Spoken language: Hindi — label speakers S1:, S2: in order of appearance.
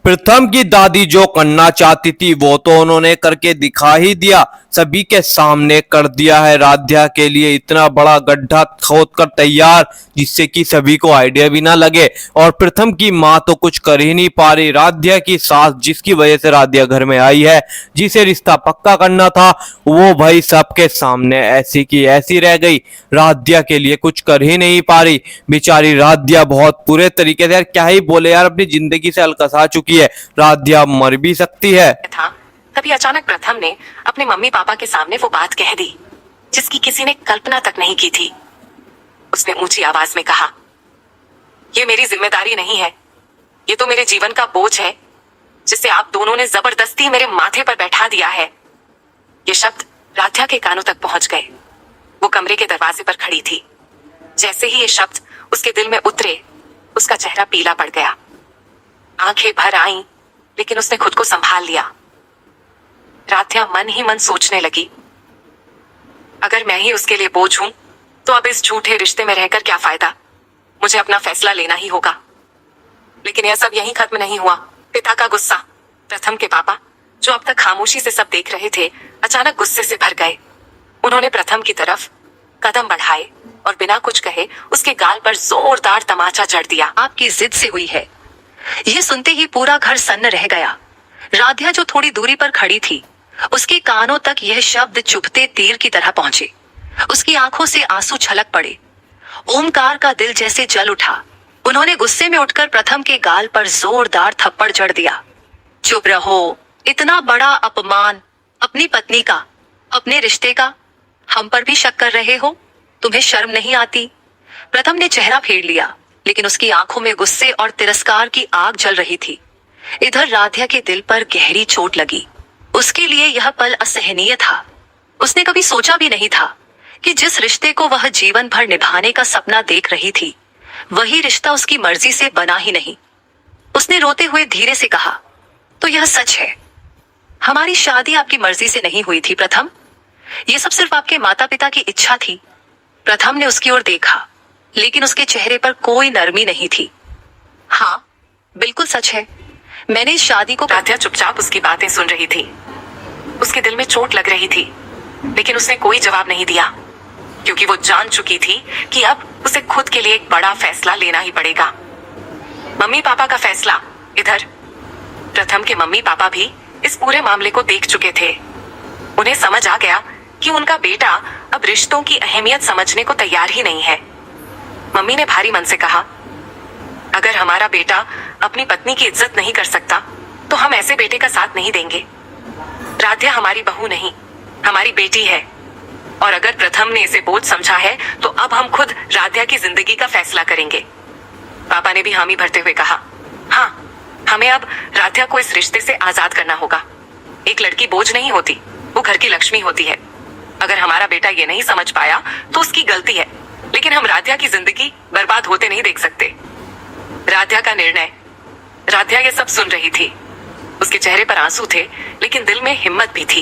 S1: प्रथम की दादी जो करना चाहती थी वो तो उन्होंने करके दिखा ही दिया, सभी के सामने कर दिया है। राध्या के लिए इतना बड़ा गड्ढा खोद कर तैयार जिससे कि सभी को आइडिया भी ना लगे। और प्रथम की माँ तो कुछ कर ही नहीं पा रही। राध्या की सास जिसकी वजह से राध्या घर में आई है, जिसे रिश्ता पक्का करना था, वो भाई सबके सामने ऐसी की ऐसी रह गई। राध्या के लिए कुछ कर ही नहीं पा रही। बेचारी राध्या बहुत बुरे तरीके से, यार क्या ही बोले यार, अपनी जिंदगी से अलकसा चुकी है। राध्या मर भी सकती है।
S2: था तभी अचानक प्रथम ने अपने मम्मी पापा के सामने वो बात कह दी जिसकी किसी ने कल्पना तक नहीं की थी। उसने ऊंची आवाज में कहा, ये मेरी जिम्मेदारी नहीं है, ये तो मेरे जीवन का बोझ है जिसे आप दोनों ने जबरदस्ती मेरे माथे पर बैठा दिया है। ये शब्द राध्या के कानों तक पहुंच गए। वो कमरे के दरवाजे पर खड़ी थी। जैसे ही ये शब्द उसके दिल में उतरे, उसका चेहरा पीला पड़ गया। आंखें भर आईं, लेकिन उसने खुद को संभाल लिया। राध्या मन ही मन सोचने लगी, अगर मैं ही उसके लिए बोझ हूं तो अब इस झूठे रिश्ते में रहकर क्या फायदा। मुझे अपना फैसला लेना ही होगा। लेकिन यह सब यहीं खत्म नहीं हुआ। पिता का गुस्सा, प्रथम के पापा जो अब तक खामोशी से सब देख रहे थे, अचानक गुस्से से भर गए। उन्होंने प्रथम की तरफ कदम बढ़ाए और बिना कुछ कहे उसके गाल पर जोरदार तमाचा जड़ दिया। आपकी जिद से हुई है। यह सुनते ही पूरा घर सन्न रह गया। राध्या जो थोड़ी दूरी पर खड़ी थी, उसके कानों तक यह शब्द चुभते तीर की तरह पहुंचे। उसकी आंखों से आंसू छलक पड़े। ओमकार का दिल जैसे जल उठा। उन्होंने गुस्से में उठकर प्रथम के गाल पर जोरदार थप्पड़ जड़ दिया। चुप रहो, इतना बड़ा अपमान अपनी पत्नी का, अपने रिश्ते का, हम पर भी शक कर रहे हो? तुम्हें शर्म नहीं आती? प्रथम ने चेहरा फेर लिया, लेकिन उसकी आंखों में गुस्से और तिरस्कार की आग जल रही थी। इधर राध्या के दिल पर गहरी चोट लगी। उसके लिए यह पल असहनीय था। उसने कभी सोचा भी नहीं था कि जिस रिश्ते को वह जीवन भर निभाने का सपना देख रही थी, वही रिश्ता उसकी मर्जी से बना ही नहीं। उसने रोते हुए धीरे से कहा, तो यह सच है, हमारी शादी आपकी मर्जी से नहीं हुई थी प्रथम। यह सब सिर्फ आपके माता पिता की इच्छा थी। प्रथम ने उसकी ओर देखा, लेकिन उसके चेहरे पर कोई नरमी नहीं थी। हाँ, बिल्कुल सच है, मैंने इस शादी को। राध्या चुपचाप उसकी बातें सुन रही थी। उसके दिल में चोट लग रही थी, लेकिन उसने कोई जवाब नहीं दिया, क्योंकि वो जान चुकी थी कि अब उसे खुद के लिए एक बड़ा फैसला लेना ही पड़ेगा। मम्मी पापा का फैसला। इधर प्रथम के मम्मी पापा भी इस पूरे मामले को देख चुके थे। उन्हें समझ आ गया कि उनका बेटा अब रिश्तों की अहमियत समझने को तैयार ही नहीं है। मम्मी ने भारी मन से कहा, अगर हमारा बेटा अपनी पत्नी की इज्जत नहीं कर सकता तो हम ऐसे बेटे का साथ नहीं देंगे। राध्या हमारी बहू नहीं, हमारी बेटी है, और अगर प्रथम ने इसे बोझ समझा है तो अब हम खुद राध्या की जिंदगी का फैसला करेंगे। पापा ने भी हामी भरते हुए कहा, हाँ, हमें अब राध्या को इस रिश्ते से आजाद करना होगा। एक लड़की बोझ नहीं होती, वो घर की लक्ष्मी होती है। अगर हमारा बेटा ये नहीं समझ पाया तो उसकी गलती है, लेकिन हम राध्या की जिंदगी बर्बाद होते नहीं देख सकते। राध्या का निर्णय। राध्या ये सब सुन रही थी। उसके चेहरे पर आंसू थे, लेकिन दिल में हिम्मत भी थी।